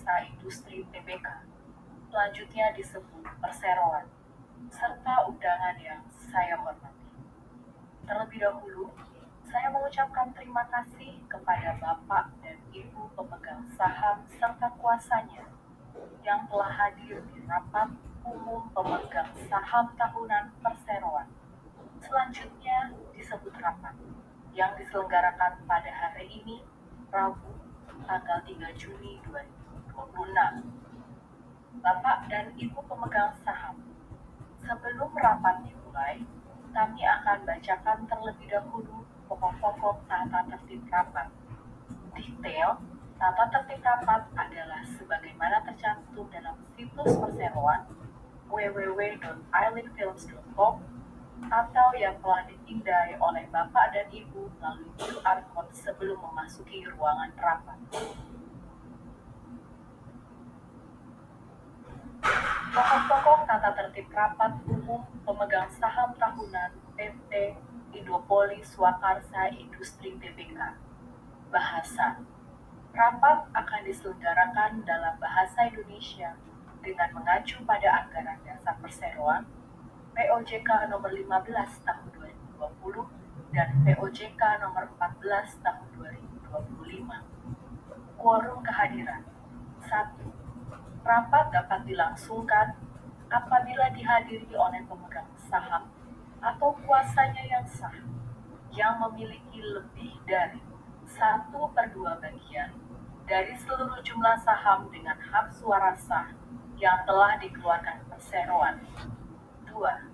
Swakarsa Industri Tbk, selanjutnya disebut perseroan, serta undangan yang saya hormati. Terlebih dahulu, saya mengucapkan terima kasih kepada Bapak dan Ibu pemegang saham serta kuasanya yang telah hadir di rapat umum pemegang saham tahunan perseroan. Selanjutnya disebut rapat, yang diselenggarakan pada hari ini, Rabu, tanggal 3 Juni 2026. Bapak dan Ibu pemegang saham, sebelum rapat dimulai, kami akan bacakan terlebih dahulu pokok-pokok tata tertib rapat. Detail tata tertib rapat adalah sebagaimana tercantum dalam situs perseroan www.islandfilms.com atau yang telah ditindai oleh Bapak dan Ibu melalui QR Code sebelum memasuki ruangan rapat. Pokok-pokok tata tertib rapat umum pemegang saham tahunan PT Indopoli Swakarsa Industri Tbk. Bahasa. Rapat akan diselenggarakan dalam bahasa Indonesia dengan mengacu pada anggaran dasar perseroan POJK nomor 15 tahun 2020 dan POJK nomor 14 tahun 2025. Quorum kehadiran. 1. Rapat dapat dilangsungkan apabila dihadiri oleh pemegang saham atau kuasanya yang sah yang memiliki lebih dari 1/2 bagian dari seluruh jumlah saham dengan hak suara sah yang telah dikeluarkan perseroan. 2.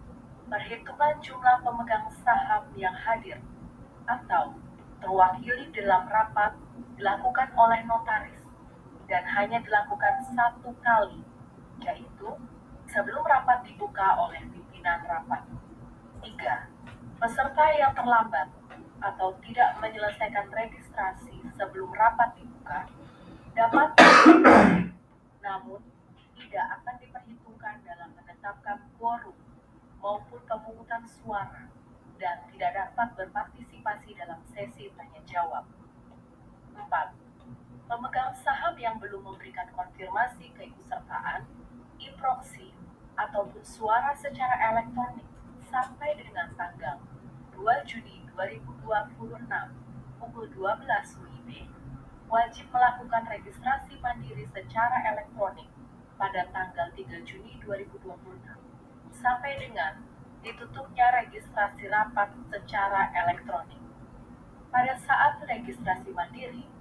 Perhitungan jumlah pemegang saham yang hadir atau terwakili dalam rapat dilakukan oleh notaris dan hanya dilakukan 1 kali, yaitu sebelum rapat dibuka oleh pimpinan rapat. 3. Peserta yang terlambat atau tidak menyelesaikan registrasi sebelum rapat dibuka dapat namun tidak akan diperhitungkan dalam menetapkan quorum maupun pemungutan suara dan tidak dapat berpartisipasi dalam sesi tanya jawab. 4. Pemegang saham yang belum memberikan konfirmasi keikutsertaan, e-proxy, ataupun suara secara elektronik sampai dengan tanggal 2 Juni 2026 pukul 12 WIB wajib melakukan registrasi mandiri secara elektronik pada tanggal 3 Juni 2026 sampai dengan ditutupnya registrasi rapat secara elektronik. Pada saat registrasi mandiri,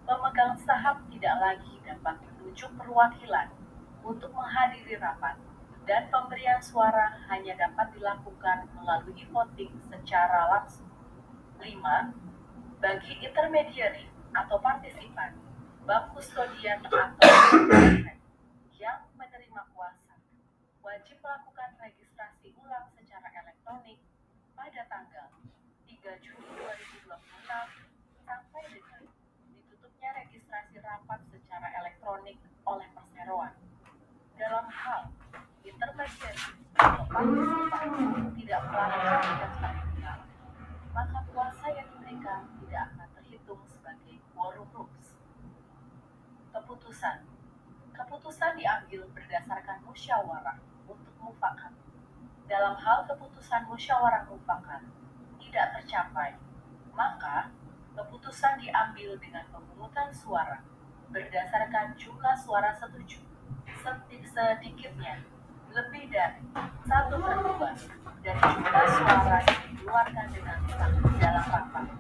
pemegang saham tidak lagi dapat menunjuk perwakilan untuk menghadiri rapat dan pemberian suara hanya dapat dilakukan melalui voting secara langsung. 5. Bagi intermediary atau partisipan, bank kustodian atau yang menerima kuasa, wajib melakukan registrasi ulang secara elektronik pada tanggal 3 Juni 2026 sampai dengan ditutupnya registrasi rapat secara elektronik oleh perseroan. Dalam hal intermediary atau partisipan tidak melakukan registrasi ulang, maka kuasa yang diberikan tidak akan terhitung sebagai quorum rules. Keputusan. Keputusan diambil berdasarkan musyawarah untuk mufakat. Dalam hal keputusan musyawarah mufakat tidak tercapai, maka keputusan diambil dengan pemungutan suara berdasarkan jumlah suara setuju sedikitnya lebih dari 1/2 dari jumlah suara yang dikeluarkan dengan sah dalam rapat.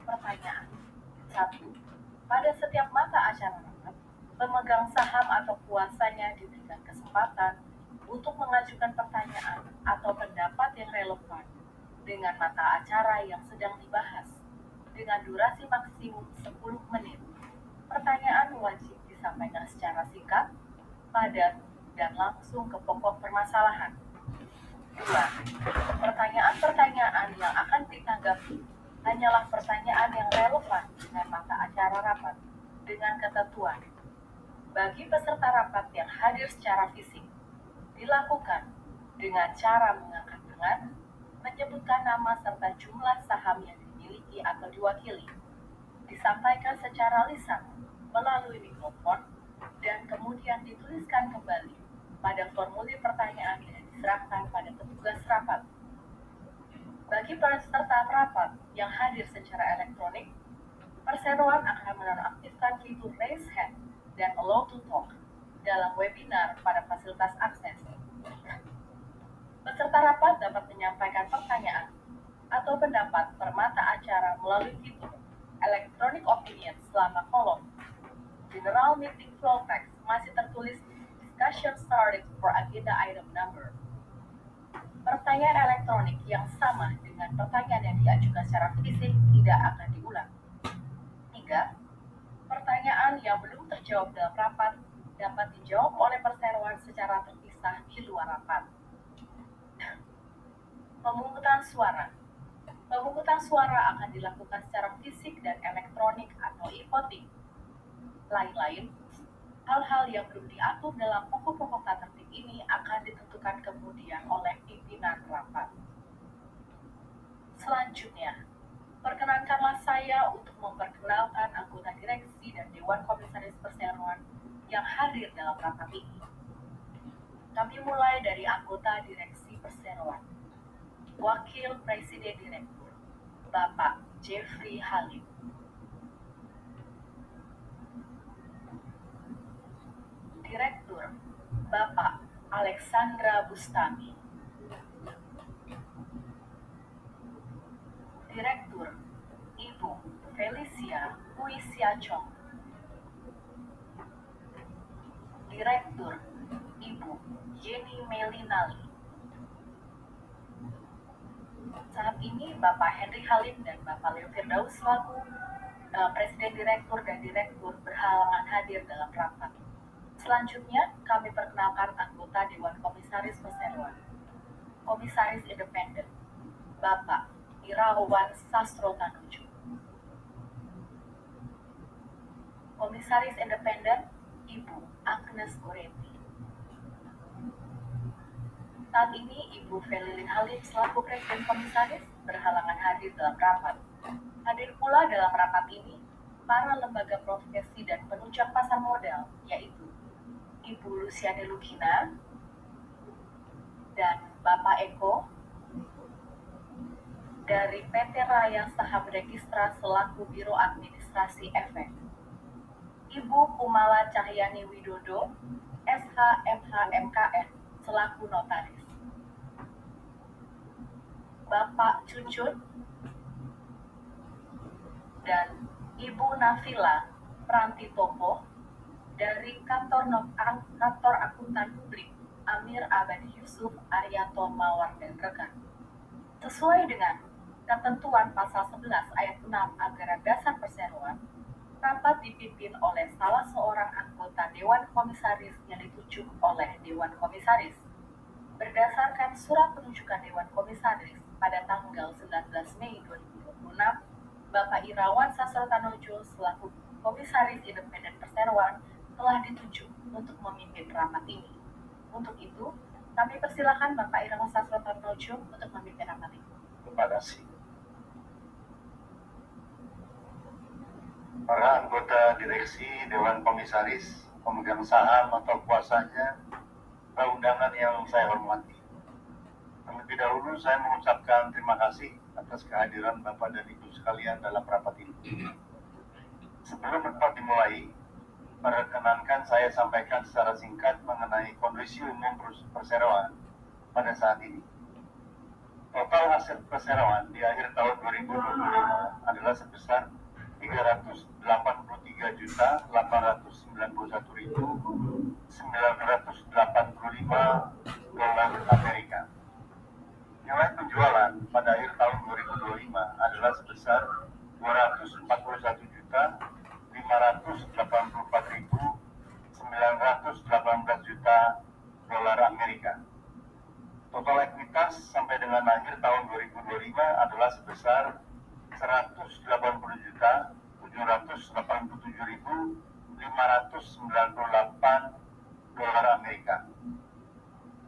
Pertanyaan. 1. Pada setiap mata acara rapat, pemegang saham atau kuasanya diberikan kesempatan untuk mengajukan pertanyaan atau pendapat yang relevan dengan mata acara yang sedang dibahas dengan durasi maksimum 10 menit. Pertanyaan wajib disampaikan secara singkat, padat, dan langsung ke pokok permasalahan. 2. Pertanyaan-pertanyaan yang akan ditanggapi hanyalah pertanyaan yang relevan dengan mata acara rapat dengan ketentuan. Bagi peserta rapat yang hadir secara fisik, dilakukan dengan cara mengangkat tangan, menyebutkan nama serta jumlah saham yang dimiliki atau diwakili, disampaikan secara lisan melalui mikrofon, dan kemudian dituliskan kembali pada formulir pertanyaan yang diserahkan pada petugas rapat. Bagi peserta rapat yang hadir secara elektronik, perseroan akan menonaktifkan fitur Raise Hand dan Allow to Talk dalam webinar pada fasilitas akses. Peserta rapat dapat menyampaikan pertanyaan atau pendapat per mata acara melalui fitur Electronic Opinion selama kolom General Meeting Flow Text masih tertulis Discussion started for agenda item number. Pertanyaan elektronik yang sama dengan pertanyaan yang diajukan secara fisik tidak akan diulang. 3. Pertanyaan yang belum terjawab dalam rapat dapat dijawab oleh perseroan secara terpisah di luar rapat. Pemungutan suara. Pemungutan suara akan dilakukan secara fisik dan elektronik atau e-voting. Lain-lain, hal-hal yang belum diatur dalam pokok-pokok tata tertib ini akan ditentukan kemudian oleh pimpinan rapat. Selanjutnya, perkenankanlah saya untuk memperkenalkan anggota direksi dan Dewan Komisaris Perseroan yang hadir dalam rapat ini. Kami mulai dari anggota direksi Perseroan. Wakil Presiden Direktur, Bapak Jeffrey Halim. Direktur, Bapak Alexandra Bustami. Direktur, Ibu Felicia Uisiachong. Direktur, Ibu Jenny Melinali. Saat ini Bapak Henry Halim dan Bapak Leo Firdaus selaku Presiden Direktur dan Direktur berhalangan hadir dalam rapat. Selanjutnya, kami perkenalkan anggota Dewan Komisaris Perseroan. Komisaris Independen, Bapak Irawan Sastrotanuju. Komisaris Independen, Ibu Agnes Goreti. Saat ini, Ibu Felilin Halim selaku Presiden Komisaris berhalangan hadir dalam rapat. Hadir pula dalam rapat ini para lembaga profesi dan penunjang pasar modal, yaitu Ibu Luciani Lugina dan Bapak Eko dari PT Raya Saham Registra selaku Biro Administrasi Efek, Ibu Kumala Cahyani Widodo, SH MH MKN selaku notaris, Bapak Cucut dan Ibu Nafila Prantitopo dari kantor akuntan publik Amir Abadi Yusuf Arianto Mawar dan rekan. Sesuai dengan ketentuan pasal 11 ayat 6 Anggaran Dasar Perseroan, rapat dipimpin oleh salah seorang anggota Dewan Komisaris yang ditunjuk oleh Dewan Komisaris. Berdasarkan surat penunjukan Dewan Komisaris pada tanggal 19 Mei 2026, Bapak Irawan Sastrotanuju selaku Komisaris Independen Perseroan telah ditunjuk untuk memimpin rapat ini. Untuk itu, kami persilakan Bapak Irawan Sastrotanuju untuk memimpin rapat ini. Terima kasih. Para anggota direksi Dewan Komisaris, pemegang saham atau kuasanya, para undangan yang saya hormati. Terlebih dahulu saya mengucapkan terima kasih atas kehadiran Bapak dan Ibu sekalian dalam rapat ini. Sebelum rapat dimulai, perkenankan saya sampaikan secara singkat mengenai kondisi umum perseroan pada saat ini. Total hasil perseroan di akhir tahun 2025 adalah sebesar 383.891.985 dolar Amerika. Nilai penjualan pada akhir tahun 2025 adalah sebesar 241.584.918 juta dolar Amerika. Total ekuitas sampai dengan akhir tahun 2025 adalah sebesar 180.787.598 dolar Amerika.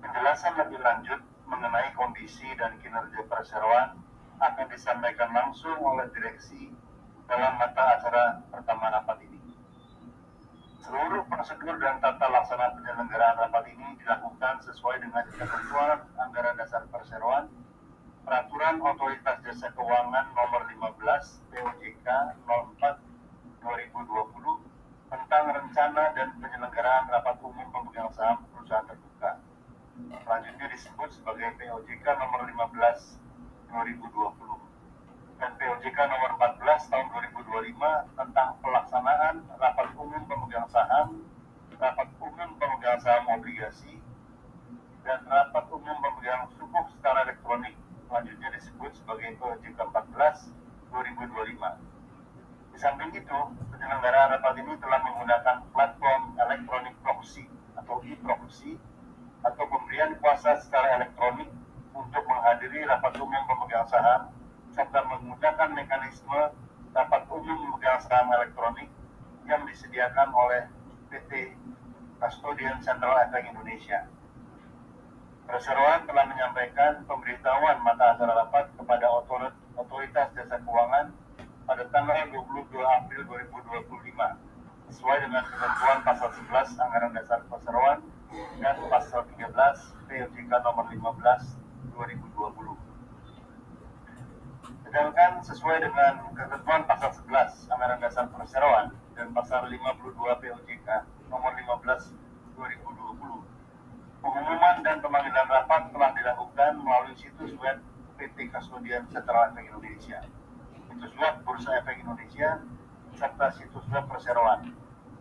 Penjelasan lebih lanjut mengenai kondisi dan kinerja perseroan akan disampaikan langsung oleh direksi dalam mata acara pertama rapat ini. Seluruh prosedur dan tata laksana penyelenggaraan rapat ini dilakukan sesuai dengan ketentuan Anggaran Dasar Perseroan, Peraturan Otoritas Jasa Keuangan Nomor 15 POJK 04 2020 tentang rencana dan penyelenggaraan rapat umum pemegang saham perusahaan terbuka. Selanjutnya disebut sebagai POJK Nomor 15 2020 dan POJK Nomor 14 tahun 2025 tentang pelaksanaan rapat umum pemegang saham, rapat umum pemegang saham obligasi, dan rapat umum pemegang sukuk secara elektronik. Selanjutnya disebut sebagai POJK 14 2025. Di samping itu, penyelenggaraan rapat ini telah menggunakan platform elektronik proxy atau e-proxy atau pemberian kuasa secara elektronik untuk menghadiri rapat umum pemegang saham serta menggunakan mekanisme rapat umum pemegang saham elektronik yang disediakan oleh PT Custodian Central Efek Indonesia. Perseroan telah menyampaikan pemberitahuan mata acara rapat kepada Otoritas Jasa Keuangan pada tanggal 22 April 2025 sesuai dengan ketentuan pasal 11 Anggaran Dasar Perseroan dan pasal 13 POJK nomor 15 2020. Sedangkan sesuai dengan ketentuan pasal 11 Anggaran Dasar Perseroan dan pasal 52 POJK nomor 15 2020, pengumuman dan pemanggilan rapat telah dilakukan melalui situs web PT Custodian Central Efek Indonesia, situs web Bursa Efek Indonesia, serta situs web Perseroan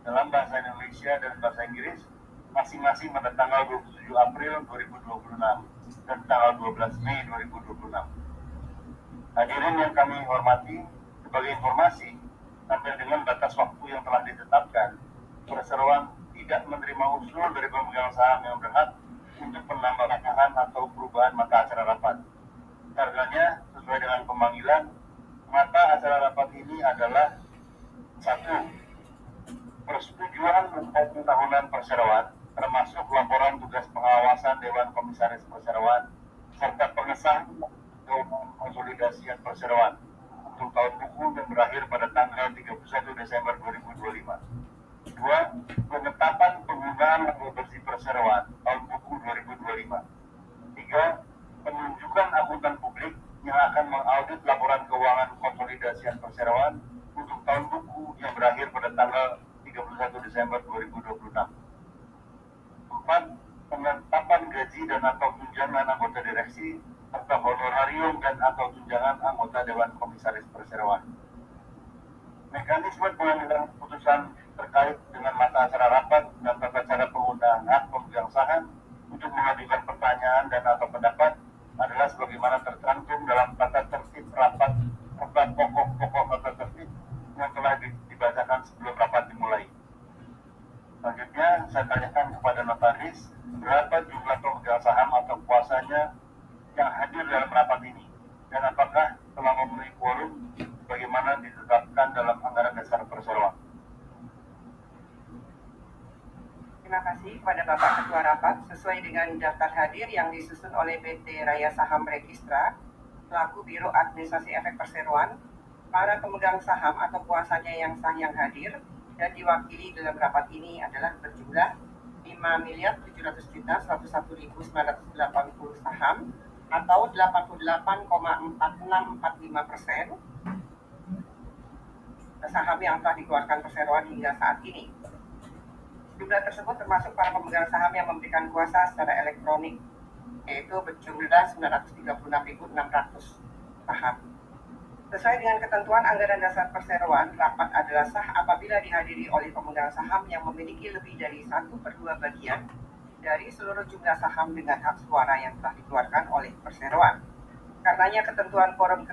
dalam bahasa Indonesia dan bahasa Inggris masing-masing pada tanggal 27 April 2026 dan tanggal 12 Mei 2026. Hadirin yang kami hormati, sebagai informasi, sampai dengan batas waktu yang telah ditetapkan, Perseroan tidak menerima usul dari pemegang saham yang berhak untuk penambahan atau perubahan mata acara rapat. Karenanya, sesuai dengan pemanggilan, mata acara rapat ini adalah 1. Persetujuan rapat tahunan Perseroan, termasuk laporan tugas pengawasan Dewan Komisaris Perseroan, serta pengesahan konsolidasian Perseroan untuk tahun buku yang berakhir pada tanggal 31 Desember 2025. 2. Penetapan penggunaan laba bersih Perseroan tahun buku 2025. 3. Penunjukan akuntan publik yang akan mengaudit laporan keuangan konsolidasian Perseroan untuk tahun buku yang berakhir pada tanggal 31 Desember 2026. 4. Penetapan gaji dan atau tunjangan anggota direksi serta honorarium dan atau tunjangan anggota Dewan Komisaris Perseroan. Mekanisme pengambilan keputusan terkait dengan mata acara rapat dan tata cara penggunaan hak pemegang saham untuk mengajukan pertanyaan dan atau pendapat adalah sebagaimana tercantum dalam tata tertib rapat serta pokok-pokok tata tertib yang telah dibacakan sebelum rapat dimulai. Selanjutnya, saya tanyakan kepada notaris berapa jumlah pemegang saham atau kuasanya yang hadir dalam rapat ini dan apakah telah memenuhi quorum bagaimana ditetapkan dalam Anggaran Dasar Perseroan. Terima kasih kepada Bapak Ketua Rapat. Sesuai dengan daftar hadir yang disusun oleh PT Raya Saham Registra selaku Biro Administrasi Efek Perseroan, para pemegang saham atau kuasanya yang sah yang hadir dan diwakili dalam rapat ini adalah berjumlah 5.700.101.980 saham atau 88,4645% saham yang telah dikeluarkan Perseroan hingga saat ini. Jumlah tersebut termasuk para pemegang saham yang memberikan kuasa secara elektronik, yaitu berjumlah 936.600 saham. Sesuai dengan ketentuan Anggaran Dasar Perseroan, rapat adalah sah apabila dihadiri oleh pemegang saham yang memiliki lebih dari 1/2 bagian dari seluruh jumlah saham dengan hak suara yang telah dikeluarkan oleh Perseroan. Karenanya ketentuan quorum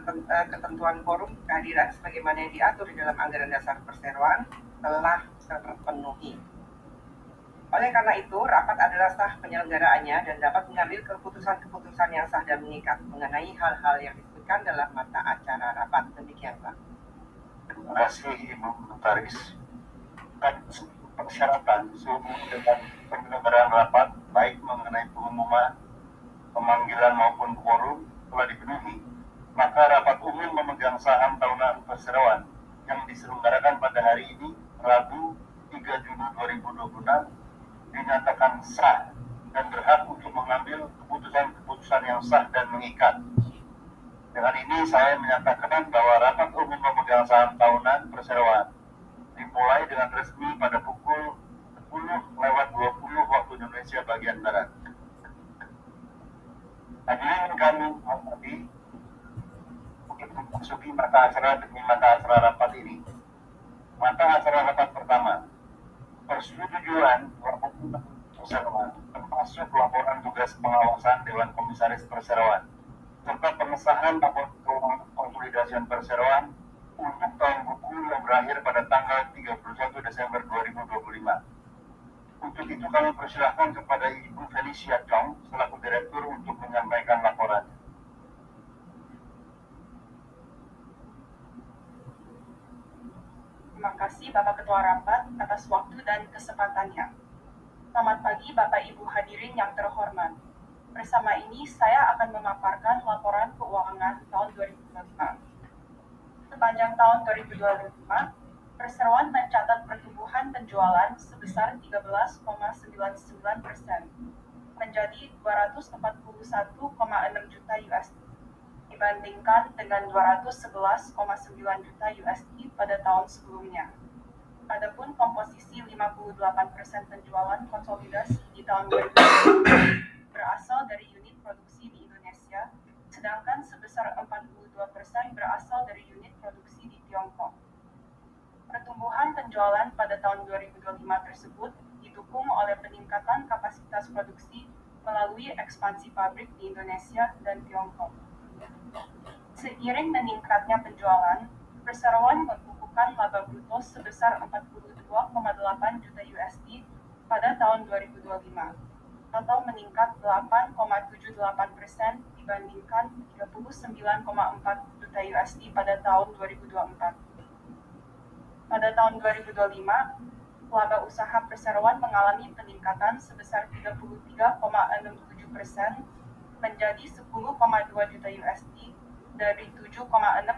kehadiran sebagaimana yang diatur di dalam Anggaran Dasar Perseroan telah terpenuhi. Oleh karena itu, rapat adalah sah penyelenggaraannya dan dapat mengambil keputusan-keputusan yang sah dan mengikat mengenai hal-hal yang disebutkan dalam mata acara rapat. Demikian, Pak. Terima kasih, Ibu Notaris. Dan persyaratan sehubungan dengan penyelenggaraan rapat, baik mengenai pengumuman, pemanggilan maupun quorum telah dipenuhi, maka rapat umum memegang saham tahunan Perseroan yang diselenggarakan pada hari ini, Rabu 3 3 Juni 2026 dinyatakan sah dan berhak untuk mengambil keputusan-keputusan yang sah dan mengikat. Dengan ini saya menyatakan bahwa rapat umum pemegang saham tahunan perseroan dimulai dengan resmi pada pukul 10:20 waktu Indonesia bagian Barat. Hadirin kami tadi memasuki mata acara demi mata acara rapat ini. Mata acara rapat pertama, persetujuan perseroan termasuk laporan tugas pengawasan Dewan Komisaris Perseroan serta pengesahan rapor keuangan konsolidasian perseroan untuk tahun buku yang berakhir pada tanggal 31 Desember 2025. Untuk itu kami persilahkan kepada Ibu Felicia Chong selaku Direktur untuk menyampaikan laporannya. Terima kasih Bapak Ketua Rapat atas waktu dan kesempatannya. Selamat pagi Bapak Ibu hadirin yang terhormat. Bersama ini saya akan memaparkan laporan keuangan tahun 2025. Sepanjang tahun 2025, perseroan mencatat pertumbuhan penjualan sebesar 13,99% menjadi 241,6 juta USD dibandingkan dengan 211,9 juta USD pada tahun sebelumnya. Adapun komposisi 58% penjualan konsolidasi di tahun 2020 berasal dari unit produksi di Indonesia, sedangkan sebesar 42% berasal dari unit produksi di Tiongkok. Pertumbuhan penjualan pada tahun 2025 tersebut didukung oleh peningkatan kapasitas produksi melalui ekspansi pabrik di Indonesia dan Tiongkok. Seiring meningkatnya penjualan, perseroan membukukan laba bruto sebesar 42,8 juta USD pada tahun 2025, atau meningkat 8,78% dibandingkan 39,4 juta USD pada tahun 2024. Pada tahun 2025, laba usaha perseroan mengalami peningkatan sebesar 33,67% menjadi 10,2 juta USD dari 7,6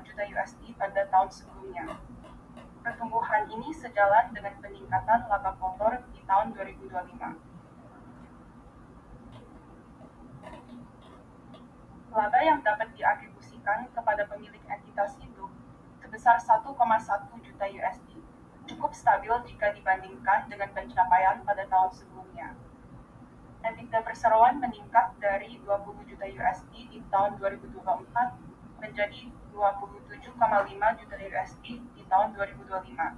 juta USD pada tahun sebelumnya. Pertumbuhan ini sejalan dengan peningkatan laba kotor di tahun 2025. Laba yang dapat diatribusikan kepada pemilik entitas induk sebesar 1,1 juta USD, cukup stabil jika dibandingkan dengan pencapaian pada tahun sebelumnya. EBITDA perseroan meningkat dari 20 juta USD di tahun 2024 menjadi 27,5 juta USD di tahun 2025.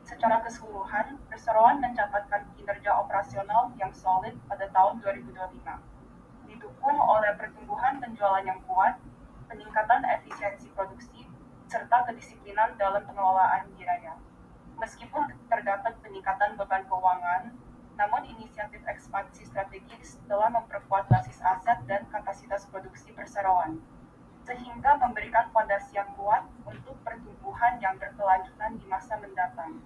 Secara keseluruhan, perseroan mencatatkan kinerja operasional yang solid pada tahun 2025, didukung oleh pertumbuhan penjualan yang kuat, peningkatan efisiensi produksi, serta kedisiplinan dalam pengelolaan biaya. Meskipun terdapat peningkatan beban keuangan, namun inisiatif ekspansi strategis telah memperkuat basis aset dan kapasitas produksi perseroan, sehingga memberikan fondasi yang kuat untuk pertumbuhan yang berkelanjutan di masa mendatang.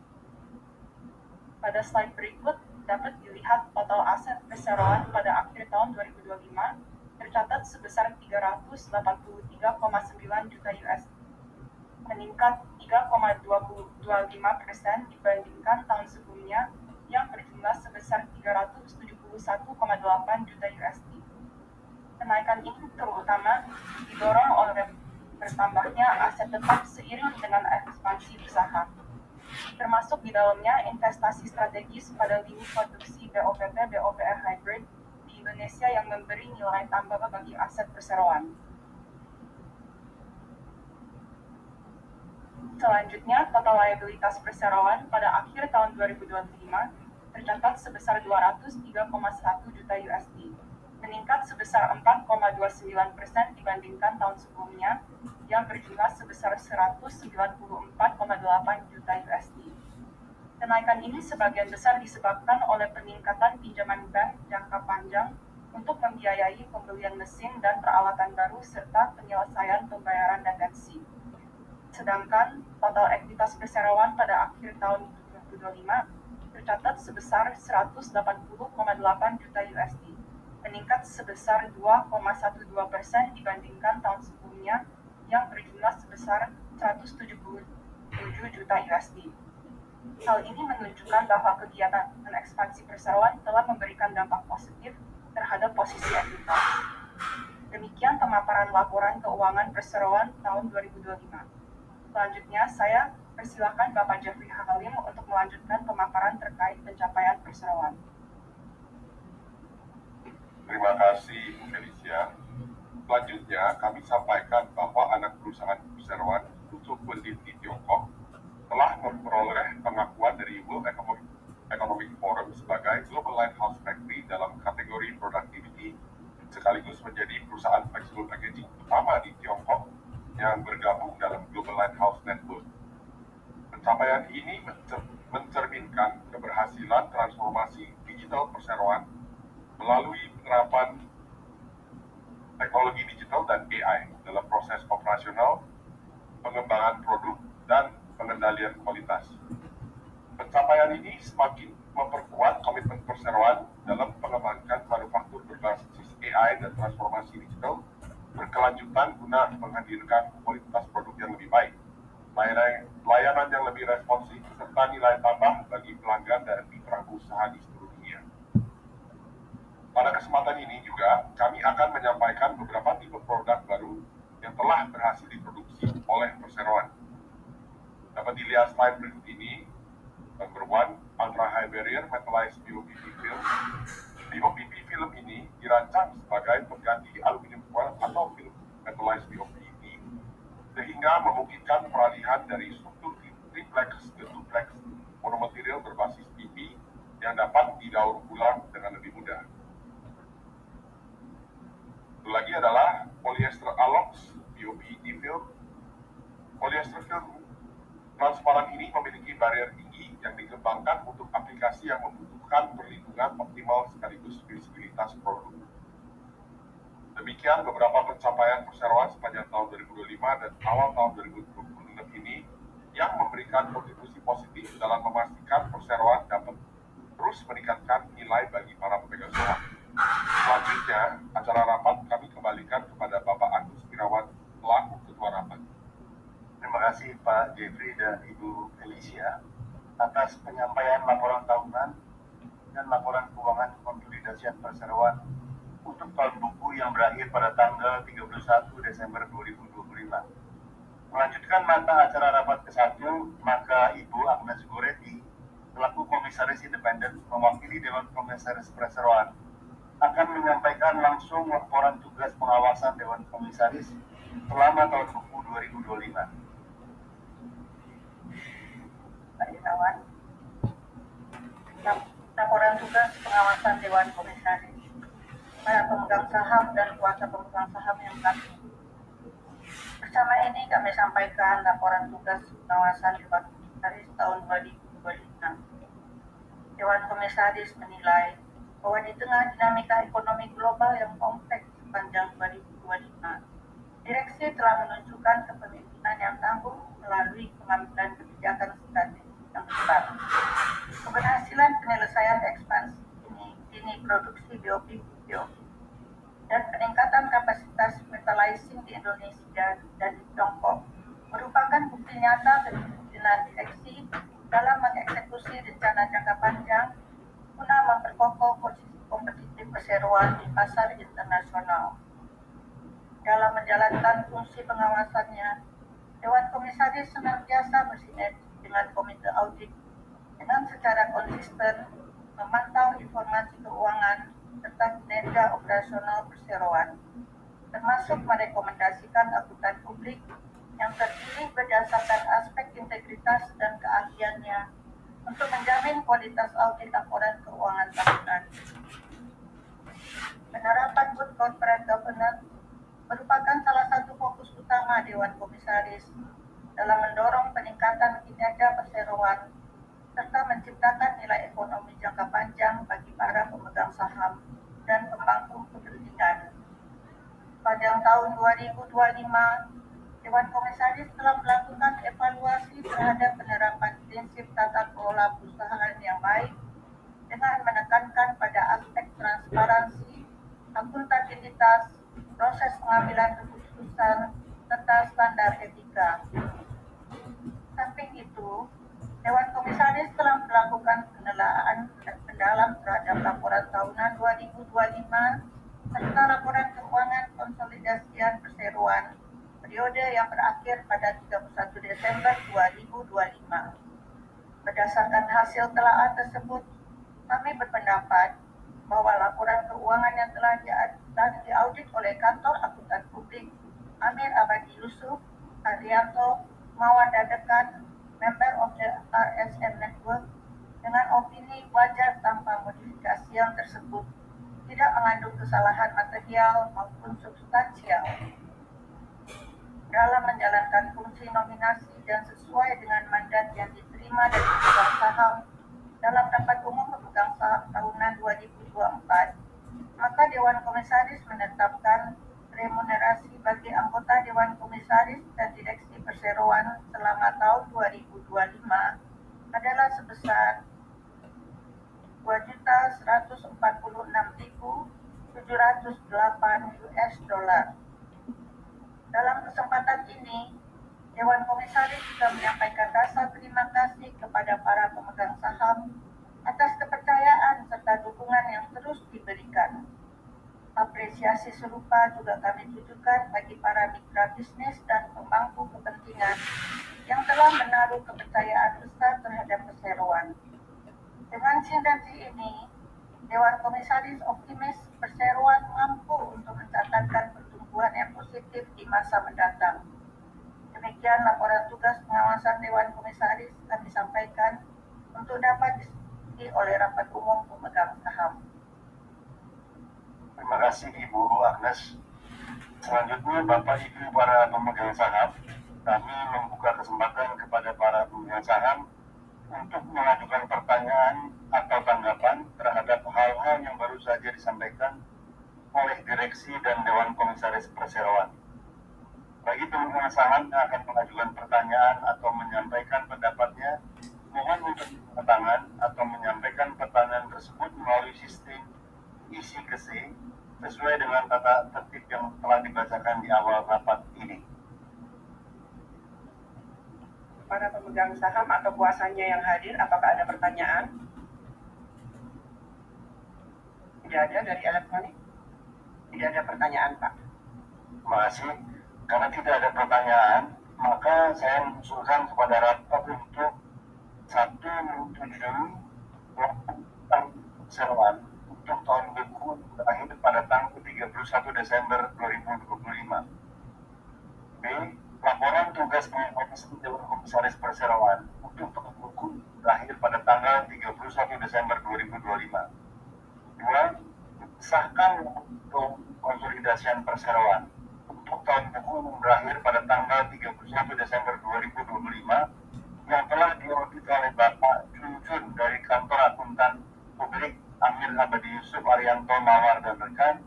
Pada slide berikut dapat dilihat total aset perseroan pada akhir tahun 2025 tercatat sebesar 383,9 juta USD, meningkat 3,25% dibandingkan tahun sebelumnya yang berjumlah sebesar 371,8 juta USD. Kenaikan ini terutama didorong oleh bertambahnya aset tetap seiring dengan ekspansi usaha, termasuk di dalamnya investasi strategis pada lini produksi BOPP hybrid di Indonesia yang memberi nilai tambah bagi aset perseroan. Selanjutnya, total liabilitas perseroan pada akhir tahun 2025 tercatat sebesar 203,1 juta USD, meningkat sebesar 4,29% dibandingkan tahun sebelumnya yang berjumlah sebesar 194,8 juta USD. Kenaikan ini sebagian besar disebabkan oleh peningkatan pinjaman bank jangka panjang untuk membiayai pembelian mesin dan peralatan baru serta penyelesaian pembayaran detensi. Sedangkan total ekuitas perseroan pada akhir tahun 2025 tercatat sebesar 180,8 juta USD, meningkat sebesar 2,12% dibandingkan tahun sebelumnya yang berjumlah sebesar 177 juta USD. Hal ini menunjukkan bahwa kegiatan dan ekspansi perseroan telah memberikan dampak positif terhadap posisi entitas. Demikian pemaparan laporan keuangan perseroan tahun 2025. Selanjutnya, saya persilakan Bapak Jeffrey Halim untuk melanjutkan pemaparan terkait pencapaian perseroan. Terima kasih, Bu Felicia. Selanjutnya, kami sampaikan bahwa anak perusahaan perseroan untuk peneliti Tiongkok telah memperoleh pengakuan dari World Economic Forum sebagai Global Lighthouse Factory dalam kategori productivity, sekaligus menjadi perusahaan flexible packaging pertama di Tiongkok yang bergabung dalam Global Lighthouse Network. Pencapaian ini mencerminkan keberhasilan transformasi digital perseroan melalui penerapan teknologi digital dan AI dalam proses operasional, pengembangan produk, dan pengendalian kualitas. Pencapaian ini semakin memperkuat komitmen perseroan dalam mengembangkan manufaktur berbasis AI dan transformasi digital berkelanjutan guna menghadirkan kualitas produk yang lebih baik, layanan yang lebih responsif, serta nilai tambah bagi pelanggan dan mitra usaha di seluruh dunia. Pada kesempatan ini juga, kami akan menyampaikan beberapa tipe produk baru yang telah berhasil diproduksi oleh perseroan. Dapat dilihat slide berikut ini. Number 1, Ultra High Barrier Metallized BOPP Film. BOPP film ini dirancang sebagai pengganti aluminium foil atau film metallized BOPP, sehingga memungkinkan peralihan dari struktur triplex ke duplex monomaterial berbasis PP yang dapat didaur ulang dengan lebih mudah. Satu lagi adalah polyester Alox BOPET film. Polyester film transparan ini memiliki barrier tinggi yang dikembangkan untuk aplikasi yang membutuhkan perlindungan optimal sekaligus visibilitas produk. Demikian beberapa pencapaian perseroan sepanjang tahun 2025 dan awal tahun 2026 ini yang memberikan kontribusi positif dalam memastikan perseroan dapat terus meningkatkan nilai bagi para pemegang saham. Selanjutnya, acara rapat kami kembalikan kepada Bapak Agus Irawan selaku Ketua Rapat. Terima kasih Pak Jeffrey dan Ibu Felicia atas penyampaian laporan tahunan dan laporan keuangan konsolidasian perseroan untuk tahun buku yang berakhir pada tanggal 31 Desember 2025. Melanjutkan mata acara rapat ke-1, maka Ibu Agnes Goreti, selaku Komisaris Independen mewakili Dewan Komisaris Perseroan, akan menyampaikan langsung laporan tugas pengawasan Dewan Komisaris selama tahun buku 2025. Pak Irawan, laporan tugas pengawasan Dewan Komisaris para pemegang saham dan kuasa pemegang saham yang kami. Bersama ini kami sampaikan laporan tugas pengawasan Dewan Komisaris tahun 2025. Dewan Komisaris menilai bahwa di tengah dinamika ekonomi global yang kompleks sepanjang 2025, Direksi telah menunjukkan kepemimpinan yang tangguh melalui pengambilan kebijakan strategis yang tepat. Keberhasilan penyelesaian ekspansi dini produksi BOPP dan peningkatan kapasitas metallizing di Indonesia dan di Tiongkok merupakan bukti nyata kepemimpinan direksi dalam mengeksekusi rencana jangka panjang guna memperkokoh posisi kompetitif perseroan di pasar internasional. Dalam menjalankan fungsi pengawasannya, Dewan Komisaris senantiasa bersinergi dengan Komite Audit dengan secara konsisten memantau informasi keuangan serta kinerja operasional perseroan, termasuk merekomendasikan akuntan publik yang terpilih berdasarkan aspek integritas dan keahliannya untuk menjamin kualitas audit laporan keuangan tahunan. Penerapan Good Corporate Governance merupakan salah satu fokus utama Dewan Komisaris dalam mendorong peningkatan kinerja perseroan serta menciptakan nilai ekonomi jangka panjang bagi para pemegang saham dan pemangku kepentingan. Pada tahun 2025, Dewan Komisaris telah melakukan evaluasi terhadap penerapan prinsip tata kelola perusahaan yang baik dengan menekankan pada aspek transparansi, akuntabilitas, proses pengambilan keputusan, serta standar etika. Samping itu, Dewan Komisaris telah melakukan penelaahan dan mendalam terhadap laporan tahunan 2025 serta laporan keuangan konsolidasian perseroan periode yang berakhir pada 31 Desember 2025. Berdasarkan hasil telaah tersebut, kami berpendapat bahwa laporan keuangan yang telah diaudit oleh Kantor Akuntan Publik Amir Abadi Yusuf, Adrianto, Mawar Dadekan, member of the RSM Network, dengan opini wajar tanpa modifikasi yang tersebut tidak mengandung kesalahan material maupun substansial dalam menjalankan fungsi nominasi dan sesuai dengan mandat yang diterima dari pemegang saham dalam rapat umum pemegang saham tahunan 2024, maka Dewan Komisaris menetapkan remunerasi bagi anggota Dewan Komisaris dan Direksi Perseroan selama tahun 2025 adalah sebesar $2.146.708. Dalam kesempatan ini, Dewan Komisaris juga menyampaikan rasa terima kasih kepada para pemegang saham atas kepercayaan serta dukungan yang terus diberikan. Apresiasi serupa juga kami tujukan bagi para mitra bisnis dan pemangku kepentingan yang telah menaruh kepercayaan besar terhadap perseroan. Dengan sinergi ini, Dewan Komisaris optimis perseroan mampu untuk mencatatkan pertumbuhan yang positif di masa mendatang. Demikian laporan tugas pengawasan Dewan Komisaris kami sampaikan untuk dapat disetujui oleh rapat umum pemegang saham. Terima kasih Ibu Agnes. Selanjutnya Bapak Ibu para pemegang saham, kami membuka kesempatan kepada para pemegang saham untuk mengajukan pertanyaan atau tanggapan terhadap hal-hal yang baru saja disampaikan oleh direksi dan Dewan Komisaris Perseroan. Bagi pemegang saham yang akan mengajukan pertanyaan atau menyampaikan pendapatnya, mohon untuk angkat tangan atau menyampaikan pertanyaan tersebut melalui sistem isi kese sesuai dengan tata tertib yang telah dibacakan di awal rapat ini. Para pemegang saham atau kuasanya yang hadir, apakah ada pertanyaan? Tidak ada dari elektronik? Tidak ada pertanyaan, Pak. Terima kasih. Karena tidak ada pertanyaan, maka saya mengusulkan kepada rapat untuk 1 perseroan untuk tahun buku berakhir pada tanggal 31 Desember 2025. B. Laporan tugas pengawasan Dewan Komisaris Perseroan untuk tahun buku berakhir pada tanggal 31 Desember 2025. 2. Sahkan konsolidasian perseroan untuk tahun buku berakhir pada tanggal 31 Desember 2025 yang telah diaudit oleh Bapak Jun dari Kantor Akuntan Publik Amir Abadi Yusuf, Arianto, Mawar, dan rekan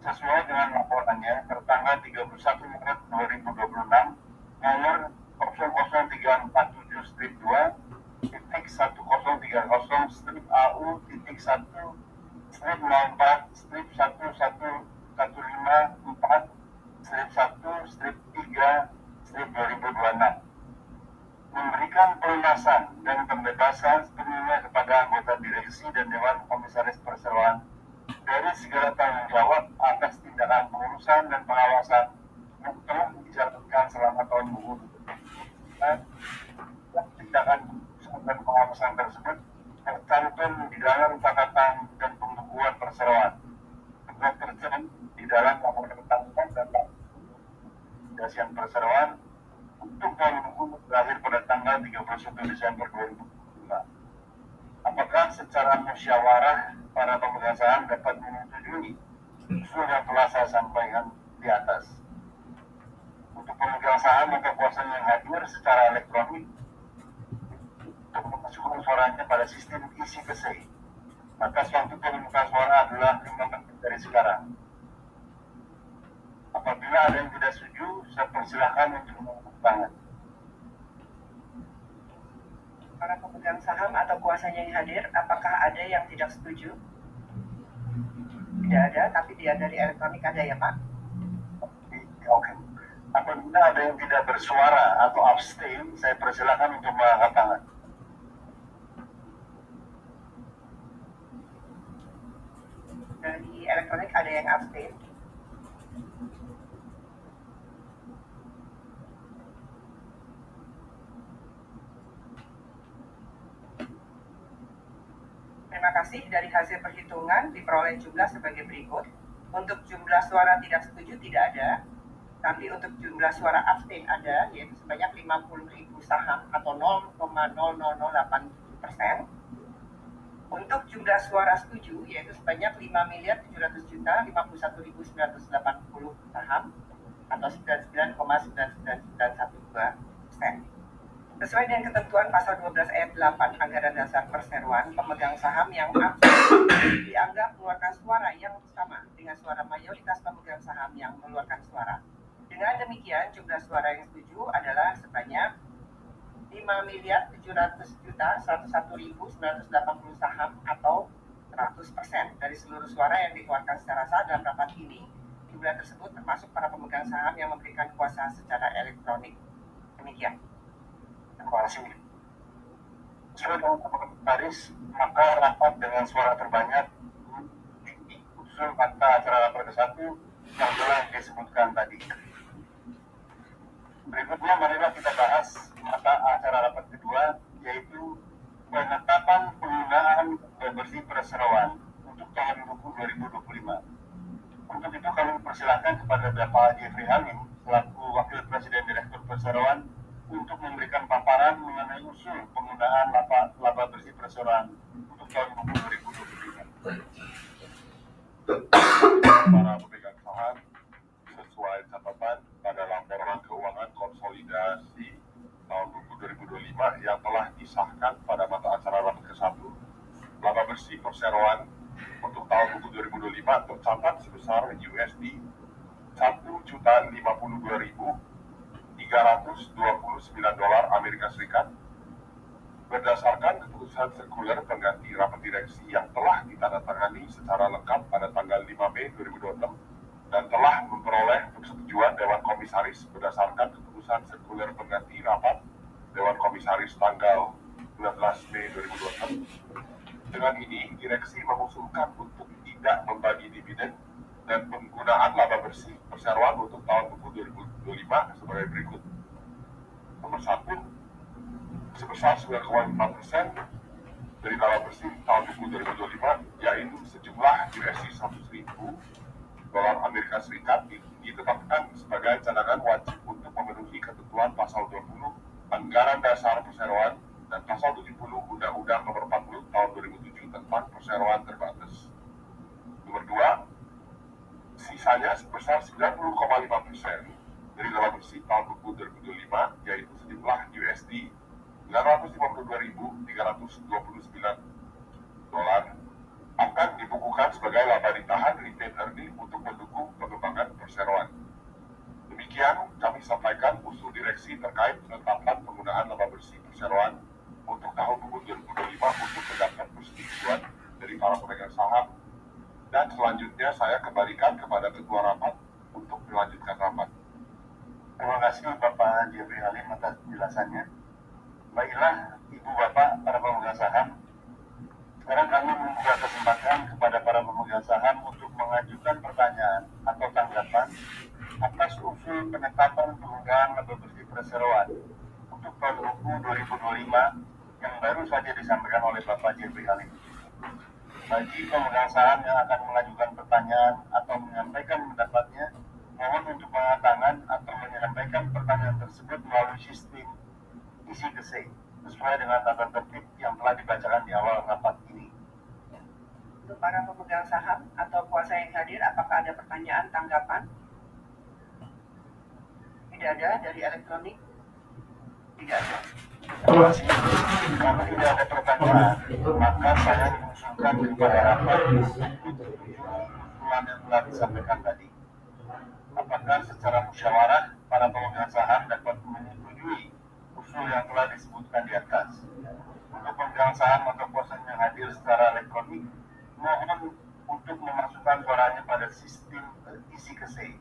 sesuai dengan laporannya tertanggal 31 Maret 2026 nomor 00134-AU-1-AU-1-1-1-3-2026 memberikan pelunasan dan pembebasan sepenuhnya kepada anggota direksi dan Dewan Komisaris Perseroan dari segala tanggung jawab atas tindakan pengurusan dan pengawasan yang telah dijalankan selama tahun buku dan tindakan pengurusan dan pengawasan tersebut tercantum di dalam catatan dan pembukuan perseroan juga tercantum di dalam laporan tahunan dan pengawasan perseroan untuk tahun buku berakhir pada tanggal 31 Desember 2025. Apakah secara musyawarah para pemegang saham dapat menyetujui usul yang telah saya sampaikan di atas? Untuk pemegang saham atau kuasa yang hadir secara elektronik untuk memasukkan suaranya pada sistem isi kese, maka waktu pemungutan suara adalah 5 menit dari sekarang. Apabila ada yang tidak setuju, saya persilahkan untuk mengangkat tangan. Para pemegang saham atau kuasanya yang hadir, apakah ada yang tidak setuju? Tidak ada, tapi dia dari elektronik ada ya, Pak? Oke. Apabila ada yang tidak bersuara atau abstain, saya persilahkan untuk mengangkat tangan. elektronik, ada yang abstain? Terima kasih. Dari hasil perhitungan diperoleh jumlah sebagai berikut. Untuk jumlah suara tidak setuju tidak ada, tapi untuk jumlah suara abstain ada, yaitu sebanyak 50.000 saham atau 0,00087%. Untuk jumlah suara setuju yaitu sebanyak 5.700.051.980 saham atau 99,99912%. Sesuai dengan ketentuan pasal 12 ayat 8 Anggaran Dasar Perseroan, pemegang saham yang abstain dianggap mengeluarkan suara yang sama dengan suara mayoritas pemegang saham yang mengeluarkan suara. Dengan demikian, jumlah suara yang setuju adalah sebanyak 5.700.101.980 saham atau 100% dari seluruh suara yang dikeluarkan secara sah dalam rapat ini. Jumlah tersebut termasuk para pemegang saham yang memberikan kuasa secara elektronik. Demikian. Terima kasih. Sesuai dengan komisaris, maka rapat dengan suara terbanyak usul fakta acara rapat ke-1 yang telah disebutkan tadi. Berikutnya marilah kita bahas mata acara rapat kedua, yaitu penetapan penggunaan bersih perseroan untuk tahun buku 2025. Untuk itu kami persilahkan kepada Bapak Jeffrey Halim selaku Wakil Presiden Direktur Perseroan untuk memberikan paparan mengenai usul penggunaan laba bersih perseroan untuk tahun buku 2025. Para pemegang saham, sesuai catatan pada laporan keuangan konsolidasi tahun buku 2025 yang telah disahkan pada mata acara rapat ke-1, laba bersih perseroan untuk tahun buku 2025 tercatat sebesar USD 1.052.329 dolar Amerika Serikat berdasarkan keputusan sirkuler pengganti rapat direksi yang telah ditandatangani secara lengkap pada tanggal 5 Mei 2026 dan telah memperoleh persetujuan Dewan Komisaris berdasarkan keputusan sirkuler pengganti rapat Dewan Komisaris tanggal 19 Mei 2026. Dengan ini, direksi mengusulkan untuk tidak membagi dividen dan penggunaan laba bersih perseroan untuk tahun buku 2025 sebagai berikut. Nomor 1, sebesar 9,5% dari laba bersih tahun buku 2025, yaitu sejumlah USD 100.000 dolar Amerika Serikat ditetapkan sebagai cadangan wajib untuk memenuhi ketentuan pasal 20 Anggaran Dasar Perseroan dan pasal 70 Undang-Undang Nomor 40 Tahun 2007 tentang Perseroan Terbatas. Nomor 2, sisanya sebesar 90,5% dari laba bersih tahun buku 2025, yaitu sejumlah USD 952.329 dolar akan dibukukan sebagai laba ditahan retained earning untuk mendukung pengembangan perseroan. Demikian kami sampaikan usul direksi terkait penetapan penggunaan laba bersih perseroan untuk tahun buku 2025 untuk mendapat persetujuan dari para pemegang saham. Dan selanjutnya saya kembalikan kepada Ketua Rapat untuk melanjutkan rapat. Terima kasih Bapak Jeffrey Halim atas penjelasannya. Baiklah Ibu Bapak para pemegang saham, sekarang kami membuka kesempatan kepada para pemegang saham untuk mengajukan pertanyaan atau tanggapan atas usul penetapan penggunaan laba bersih perseroan untuk tahun buku 2025 yang baru saja disampaikan oleh Bapak Jeffrey Halim. Bagi pemegang saham yang akan mengajukan pertanyaan atau menyampaikan pendapatnya, mohon untuk mengangkat tangan atau menyampaikan pertanyaan tersebut melalui sistem isi kesei sesuai dengan tata tertib yang telah dibacakan di awal rapat ini. Untuk para pemegang saham atau kuasa yang hadir, apakah ada pertanyaan, tanggapan? Tidak ada. Dari elektronik? Tidak ada. Terima kasih. Kalau tidak ada pertanyaan, maka saya mengusulkan kepada rapat untuk usulan yang telah disampaikan tadi. Apakah secara musyawarah para pemegang saham dapat menyetujui usul yang telah disebutkan di atas? Untuk pemegang saham atau kuasa yang hadir secara elektronik, mohon untuk memasukkan suaranya pada sistem isi kesei.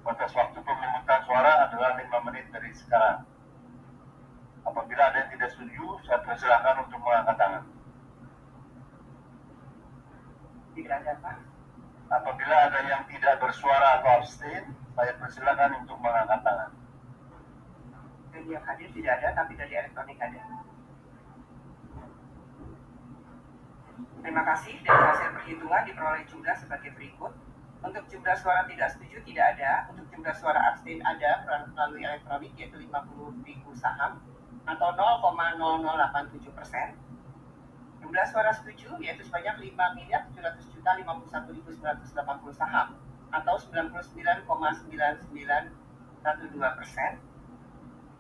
Batas waktu pemungutan suara adalah 5 menit dari sekarang. Apabila ada yang tidak setuju, saya persilakan untuk mengangkat tangan. Tidak ada, Pak. Apabila ada yang tidak bersuara atau abstain, saya persilakan untuk mengangkat tangan. Dari yang hadir tidak ada, tapi dari elektronik ada. Terima kasih. Dari hasil perhitungan diperoleh jumlah sebagai berikut. Untuk jumlah suara tidak setuju tidak ada. Untuk jumlah suara abstain ada melalui elektronik yaitu 50.000 saham atau 0,0087%. Jumlah suara setuju yaitu sebanyak 5.700.051.980 saham atau 99,9912%.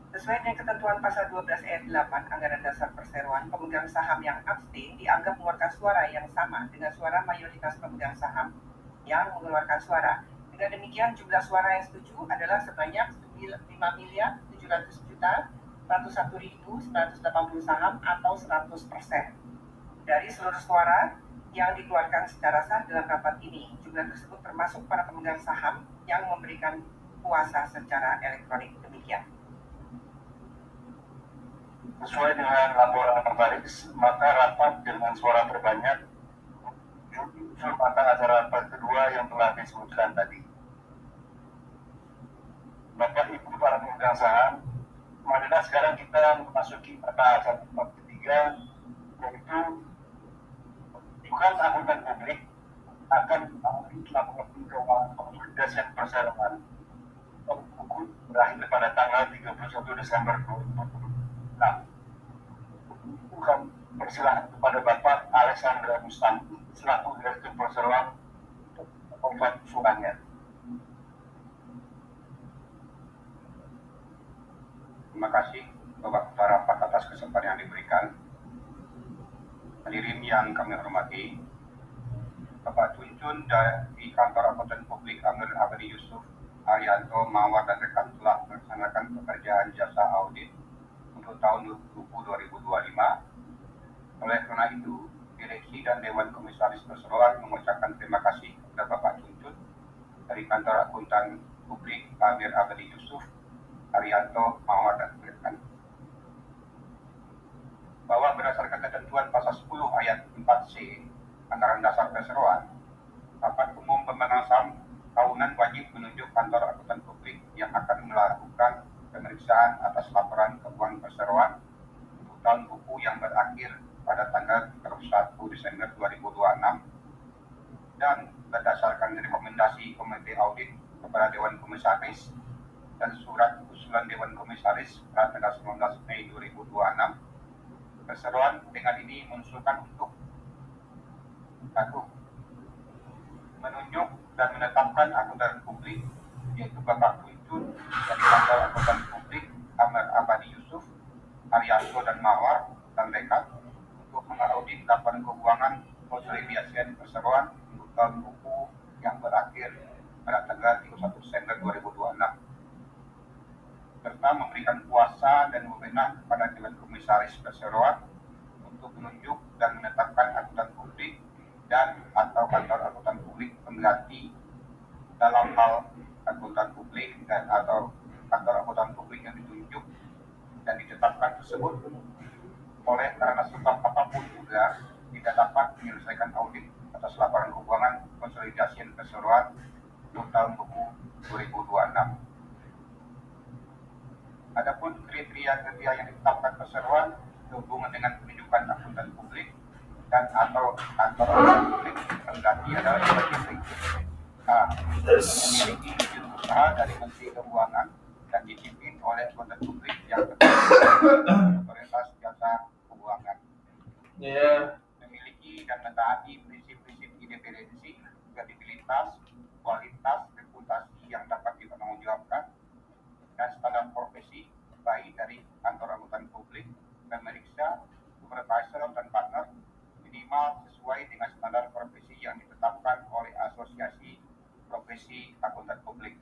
Sesuai dengan ketentuan pasal 12 ayat 8 Anggaran Dasar Perseroan, pemegang saham yang abstain dianggap mengeluarkan suara yang sama dengan suara mayoritas pemegang saham yang mengeluarkan suara. Dengan demikian, jumlah suara yang setuju adalah sebanyak 5.701.101.980 saham atau 100%. Dari seluruh suara yang dikeluarkan secara sah dalam rapat ini, jumlah tersebut termasuk para pemegang saham yang memberikan kuasa secara elektronik. Demikian. Sesuai dengan laporan notaris, maka rapat dengan suara terbanyak usul matang acara rapat kedua yang telah disebutkan tadi. Bapak Ibu para pemegang saham, marilah sekarang kita memasuki mata acara rapat ketiga, yaitu bukan akuntan publik akan melakukan keuangan konsolidasi perseroan buku berakhir pada tanggal 31 Desember 2026. Bukan persilahan kepada Bapak Alexandra Mustanti selaku Direktur Perseroan untuk membuat usulannya. Terima kasih Bapak Ketua Rapat atas kesempatan yang diberikan. Hadirin yang kami hormati, Bapak Tuntun dari Kantor Akuntan Publik Amir Abadi Yusuf, Arianto, Mawar, dan rekan telah melaksanakan pekerjaan jasa audit untuk tahun 2025. Oleh karena itu, Direksi dan Dewan Komisaris Perseroan mengucapkan terima kasih kepada Bapak Tuntun dari Kantor Akuntan Publik Amir Abadi Yusuf, Arianto, Mawar, dan rekan, bahwa berdasarkan ketentuan pasal 10 ayat 4C Anggaran Dasar Perseroan, rapat umum pemegang saham tahunan wajib menunjuk Kantor Akuntan Publik yang akan melakukan pemeriksaan atas laporan keuangan perseroan untuk tahun buku yang berakhir pada tanggal 31 Desember 2026 dan berdasarkan rekomendasi Komite Audit kepada Dewan Komisaris dan surat usulan Dewan Komisaris pada tanggal 19 Mei 2026, perseroan dengan ini mengusulkan untuk 1. Menunjuk dan menetapkan akuntan publik yaitu Bapak Tuntun dari Kantor Akuntan Publik Amir Abadi Yusuf, Arianto, dan Mawar dan rekan untuk mengaudit laporan keuangan konsolidasi perseroan untuk tahun buku yang berakhir pada tanggal 31 Desember 2026 serta memberikan kuasa dan wewenang kepada Dewan Komisaris Perseroan untuk menunjuk dan menetapkan akuntan publik dan atau kantor akuntan publik pengganti dalam hal akuntan publik dan atau kantor akuntan publik yang ditunjuk dan ditetapkan tersebut oleh karena sebab apapun juga tidak dapat menyelesaikan audit atas laporan keuangan konsolidasi perseroan untuk tahun buku 2026. Adapun kriteria yang ditetapkan perseroan berhubungan dengan penunjukan akuntan publik dan atau kantor akuntan publik pengganti adalah sebagai berikut. A. Memiliki izin usaha dari Menteri Keuangan dan dipimpin oleh akuntan publik yang terkait otoritas jasa keuangan. Memiliki dan mentaati prinsip-prinsip independensi, kredibilitas, kualitas, reputasi yang dapat dipertanggungjawabkan, dan standar profesi baik dari kantor akuntan publik, pemeriksa, supervisor, dan partner minimal sesuai dengan standar profesi yang ditetapkan oleh Asosiasi Profesi Akuntan Publik,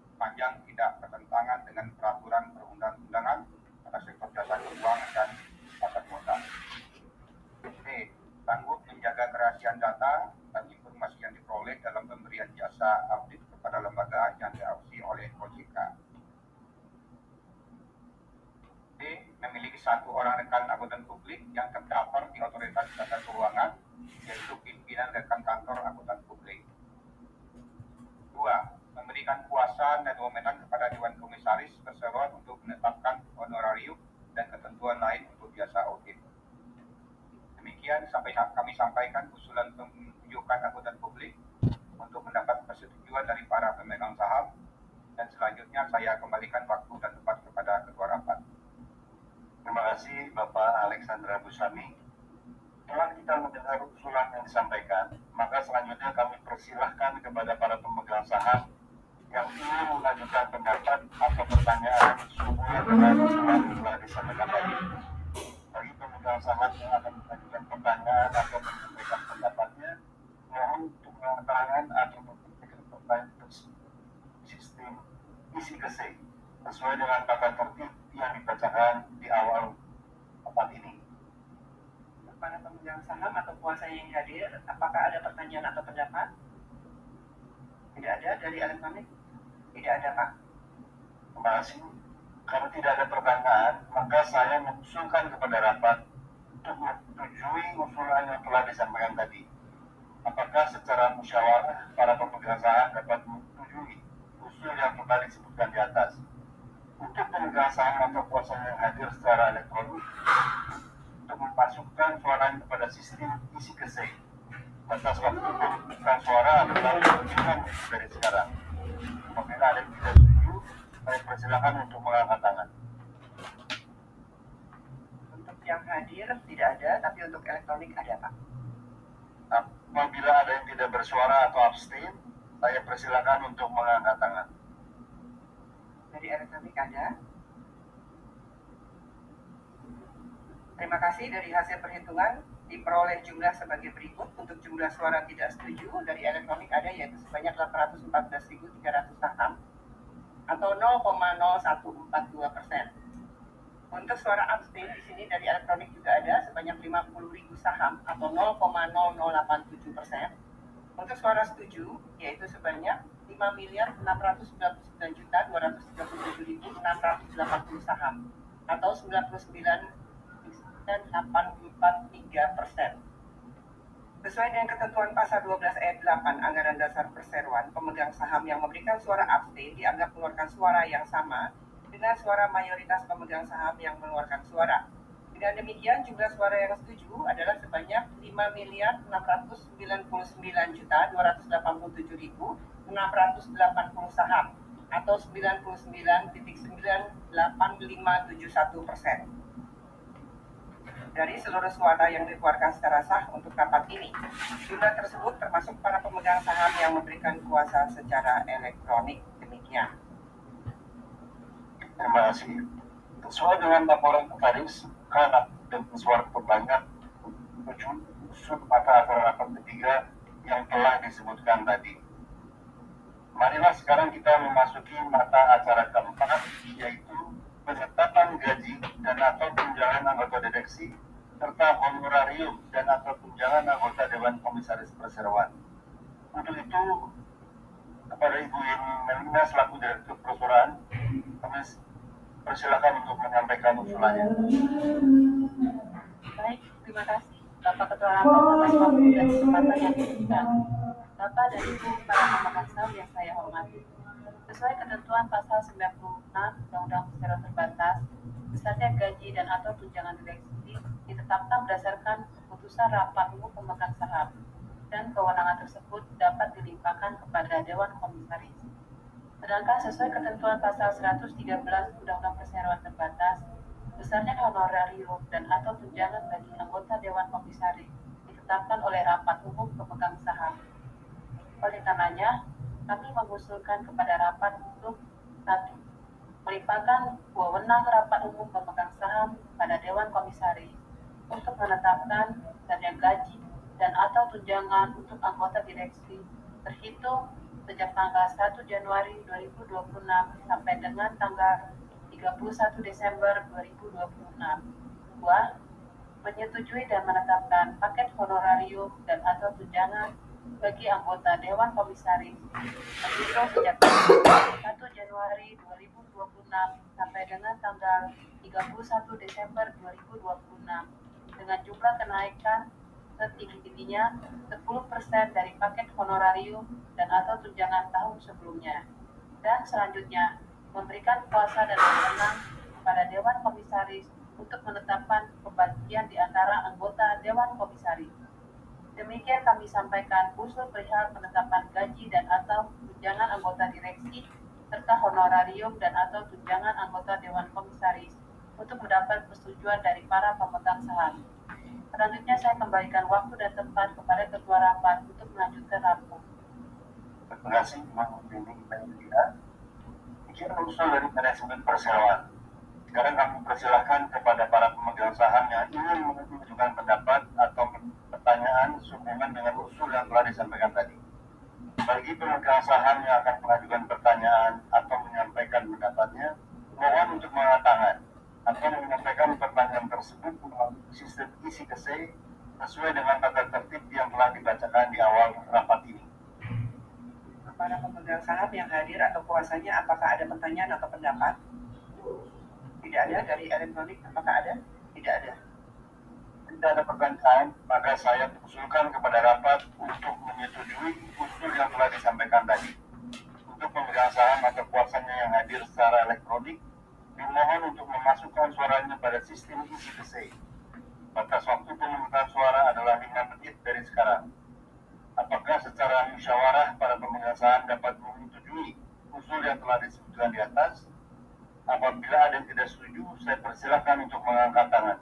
sepanjang tidak bertentangan dengan peraturan perundang-undangan pada sektor jasa keuangan dan pasar modal. B. Sanggup menjaga kerahasiaan data dan informasi yang diperoleh dalam pemberian jasa audit kepada lembaga yang diawasi oleh OJK. D. Memiliki satu orang rekan akuntan publik yang terdaftar di otoritas jasa keuangan, yaitu pimpinan rekan kantor akuntan publik. kekuasaan dan wewenang kepada Dewan Komisaris Perseroan untuk menetapkan honorarium dan ketentuan lain untuk jasa audit. Demikian kami sampaikan usulan penunjukan anggota publik untuk mendapat persetujuan dari para pemegang saham, dan selanjutnya saya kembalikan waktu dan tempat kepada Ketua Rapat. Terima kasih Bapak Alexandra Busami. Setelah kita mendengar usulan yang disampaikan, maka selanjutnya kami persilahkan kepada para pemegang saham yang ingin mengajukan pendapat atau pertanyaan sehubungan dengan usulan yang telah disampaikan tadi. Bagi pemegang saham yang akan mengajukan pertanyaan atau menyampaikan pendapatnya, mohon untuk mengangkat tangan atau menyampaikan pertanyaan sistem isi kesei sesuai dengan tata tertib yang dibacakan di awal rapat ini. Para pemegang saham atau kuasa yang hadir, apakah ada pertanyaan atau pendapat? Tidak ada dari elektronik? Tidak ada, Pak. Terima kasih. Kalau tidak ada pertanyaan, maka saya mengusulkan kepada rapat untuk menyetujui usulan yang telah disampaikan tadi. Apakah secara musyawarah para pemegang saham dapat menyetujui usul yang telah disebutkan di atas? Untuk pemegang saham atau kuasa yang hadir secara elektronik, untuk memasukkan suaranya kepada sistem isi kesei. Batas waktu pemungutan suara adalah 5 menit dari sekarang. Apabila ada yang tidak setuju, saya persilakan untuk mengangkat tangan. Untuk yang hadir tidak ada, tapi untuk elektronik ada, Pak. Apabila ada yang tidak bersuara atau abstain, saya persilakan untuk mengangkat tangan. Dari elektronik ada. Terima kasih. Dari hasil perhitungan diperoleh jumlah sebagai berikut. Untuk jumlah suara tidak setuju dari elektronik ada, yaitu sebanyak 814.300 saham atau 0,0142%. Untuk suara abstain di sini dari elektronik juga ada sebanyak 50.000 saham atau 0,0087%. Untuk suara setuju yaitu sebanyak 5.699.237.680 saham atau 99,843%. Sesuai dengan ketentuan pasal 12 ayat 8 Anggaran Dasar Perseroan, pemegang saham yang memberikan suara abstain dianggap mengeluarkan suara yang sama dengan suara mayoritas pemegang saham yang mengeluarkan suara. Dengan demikian, jumlah suara yang setuju adalah sebanyak 5.699.287.680 saham atau 99,98571%. Dari seluruh suara yang dikeluarkan secara sah untuk rapat ini, jumlah tersebut termasuk para pemegang saham yang memberikan kuasa secara elektronik. Demikian. Terima kasih. Sesuai dengan laporan Komisaris, karena dan suara terbanyak usul mata acara rapat ketiga yang telah disebutkan tadi. Marilah sekarang kita memasuki mata acara keempat, yaitu penetapan gaji dan atau tunjangan anggota direksi serta honorarium dan atau tunjangan anggota Dewan Komisaris Perseroan. Untuk itu, kepada Ibu Yeni Melina selaku Direktur Perseroan, kami persilakan untuk menyampaikan usulannya. Baik, terima kasih Bapak Ketua Rapat atas waktu dan kesempatan yang diberikan. Bapak dan Ibu para pemegang saham yang saya hormati. Sesuai ketentuan pasal 96 Undang-Undang Perseroan Terbatas, besarnya gaji dan atau tunjangan direksi ditetapkan berdasarkan keputusan rapat umum pemegang saham, dan kewenangan tersebut dapat dilimpahkan kepada Dewan Komisaris. Sedangkan sesuai ketentuan pasal 113 Undang-Undang Perseroan Terbatas, besarnya honorarium dan atau tunjangan bagi anggota Dewan Komisaris ditetapkan oleh rapat umum pemegang saham. Oleh karenanya, kami mengusulkan kepada rapat untuk 1. Melimpahkan wewenang rapat umum pemegang saham pada Dewan Komisaris untuk menetapkan besarnya gaji dan atau tunjangan untuk anggota direksi terhitung sejak tanggal 1 Januari 2026 sampai dengan tanggal 31 Desember 2026. 2. Menyetujui dan menetapkan paket honorarium dan atau tunjangan bagi anggota Dewan Komisaris terhitung sejak tanggal 1 Januari 2026 sampai dengan tanggal 31 Desember 2026 dengan jumlah kenaikan setinggi-tingginya 10% dari paket honorarium dan atau tunjangan tahun sebelumnya. Dan selanjutnya, memberikan kuasa dan wewenang kepada Dewan Komisaris untuk menetapkan pembagian di antara anggota Dewan Komisaris. Demikian kami sampaikan usul perihal penetapan gaji dan atau tunjangan anggota direksi serta honorarium dan atau tunjangan anggota Dewan Komisaris untuk mendapat persetujuan dari para pemegang saham. Selanjutnya saya kembalikan waktu dan tempat kepada Ketua Rapat untuk melanjutkan rapat. Terima kasih, Bang Benny Bendia. Demikian usul dari manajemen perseroan. Sekarang kami persilahkan kepada para pemegang saham yang ingin mengajukan pendapat atau pertanyaan sehubungan dengan usul yang telah disampaikan tadi. Bagi pemegang saham yang akan mengajukan pertanyaan atau menyampaikan pendapatnya, mohon untuk mengangkat tangan atau menyampaikan pertanyaan tersebut melalui sistem isi kesei sesuai dengan tata tertib yang telah dibacakan di awal rapat ini. Para pemegang saham yang hadir atau kuasanya, apakah ada pertanyaan atau pendapat? Tidak ada. Dari elektronik, apakah ada? Tidak ada. Tidak ada pertanyaan, maka saya usulkan kepada rapat untuk menyetujui usul yang telah disampaikan tadi. Untuk pemegang saham atau kuasanya yang hadir secara elektronik, dimohon untuk memasukkan suaranya pada sistem isi kesei. Batas waktu pemungutan suara adalah 5 menit dari sekarang. Apakah secara musyawarah para pemegang saham dapat menyetujui usul yang telah disebutkan di atas? Apabila ada yang tidak setuju, saya persilakan untuk mengangkat tangan.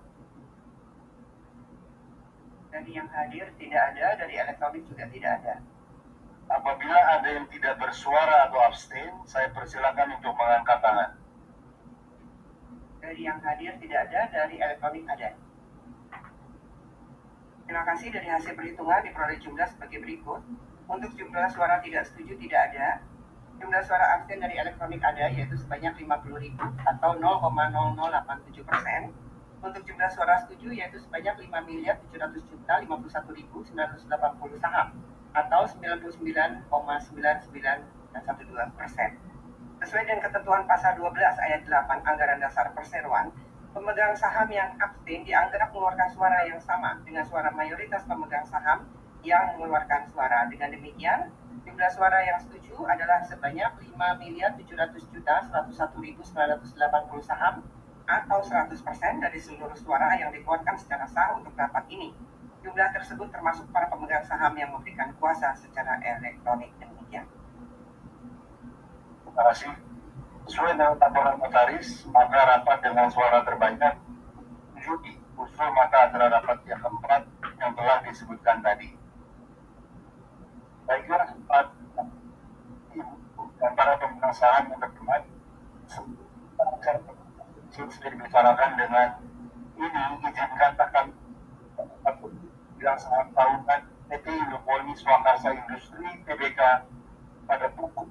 Dari yang hadir tidak ada, dari elektronik juga tidak ada. Apabila ada yang tidak bersuara atau abstain, saya persilakan untuk mengangkat tangan. Dari yang hadir tidak ada, dari elektronik ada. Terima kasih. Dari hasil perhitungan diperoleh jumlah sebagai berikut. Untuk jumlah suara tidak setuju tidak ada. Jumlah suara abstain dari elektronik ada, yaitu sebanyak 50.000 atau 0,0087%. Untuk jumlah suara setuju yaitu sebanyak 5.700.051.980 saham atau 99,9912%. Sesuai dengan ketentuan pasal 12 ayat 8 Anggaran Dasar Perseroan, pemegang saham yang abstain dianggap mengeluarkan suara yang sama dengan suara mayoritas pemegang saham yang mengeluarkan suara. Dengan demikian, jumlah suara yang setuju adalah sebanyak 5.700.101.980 saham atau 100% dari seluruh suara yang dikeluarkan secara sah untuk rapat ini. Jumlah tersebut termasuk para pemegang saham yang memberikan kuasa secara elektronik. Demikian. Terima kasih. Sesuai dengan laporan notaris, maka rapat dengan suara terbanyak menyetujui usul mata acara rapat yang keempat yang telah disebutkan tadi. Baiklah, dan para pemegang saham yang berkenan sudah dibicarakan dengan ini, izinkan akan pemegang saham tahunan PT Indopoli Swakarsa Industri Tbk pada pukul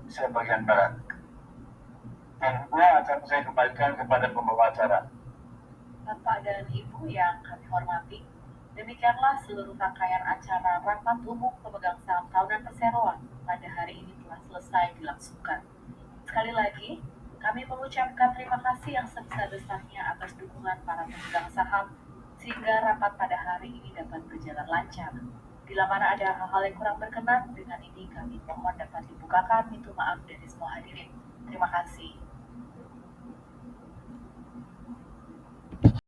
saya bagian barat. Yang kedua akan saya kembalikan kepada pembawa acara. Bapak dan Ibu yang kami hormati, demikianlah seluruh rangkaian acara Rapat Umum Pemegang Saham Tahunan Perseroan pada hari ini telah selesai dilangsungkan. Sekali lagi, kami mengucapkan terima kasih yang sebesar-besarnya atas dukungan para pemegang saham sehingga rapat pada hari ini dapat berjalan lancar. Bila mana ada hal-hal yang kurang berkenan, dengan ini kami mohon dapat dibukakan pintu maaf dari semua hadirin. Terima kasih.